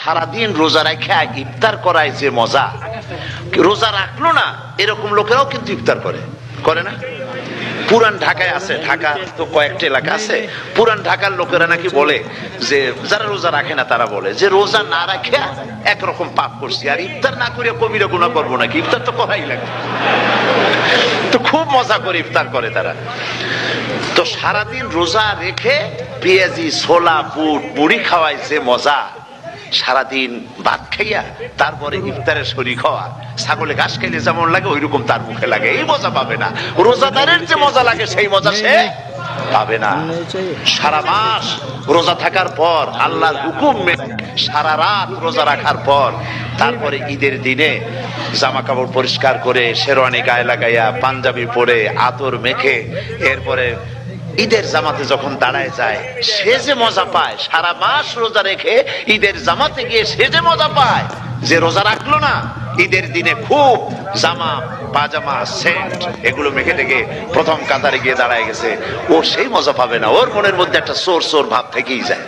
সারাদিন রোজা রেখে ইফতার করায় যে মজা, রোজা রাখলো না এরকম লোকেরাও কিন্তু ইফতার করে, করে না? পুরান ঢাকায় আছে, ঢাকা তো কয়েকটা এলাকা আছে, পুরান ঢাকার লোকেরা নাকি বলে যে যারা রোজা রাখে না তারা বলে যে রোজা না রাখে একরকম পাপ করছি, আর ইফতার না করে কবিরা গুনাহ করবো নাকি, ইফতার তো করাই লাগে। তো খুব মজা করে ইফতার করে তারা। তো সারাদিন রোজা রেখে পেঁয়াজি ছোলা বুট মুড়ি খাওয়ায় যে মজা, সারাদিন ভাত খাইয়া তারপরে ইফতারের শরীক হওয়া, ছাগলে ঘাস খাইলে যেমন লাগে ওইরকম তার মুখে লাগে, এই মজা পাবে না। রোজাদারের যে মজা লাগে সেই মজা সে পাবে না। সারা মাস রোজা থাকার পর আল্লাহর হুকুম মেনে সারা রাত রোজা রাখার পর তারপরে ঈদের দিনে জামা কাপড় পরিষ্কার করে শেরওয়ানি গায়ে লাগাইয়া পাঞ্জাবি পরে আতর মেখে এরপরে ঈদের জামাতে যখন দাঁড়ায় যায় সে যে মজা পায়, সারা মাস রোজা রেখে ঈদের জামাতে গিয়ে সে যে মজা পায়, যে রোজা রাখলো না ঈদের দিনে খুব জামা পাজামা সেন্ট এগুলো মেখে টেকে প্রথম কাতারে গিয়ে দাঁড়ায় গেছে, ও সেই মজা পাবে না। ওর মনের মধ্যে একটা চোর চোর ভাব থেকেই যায়।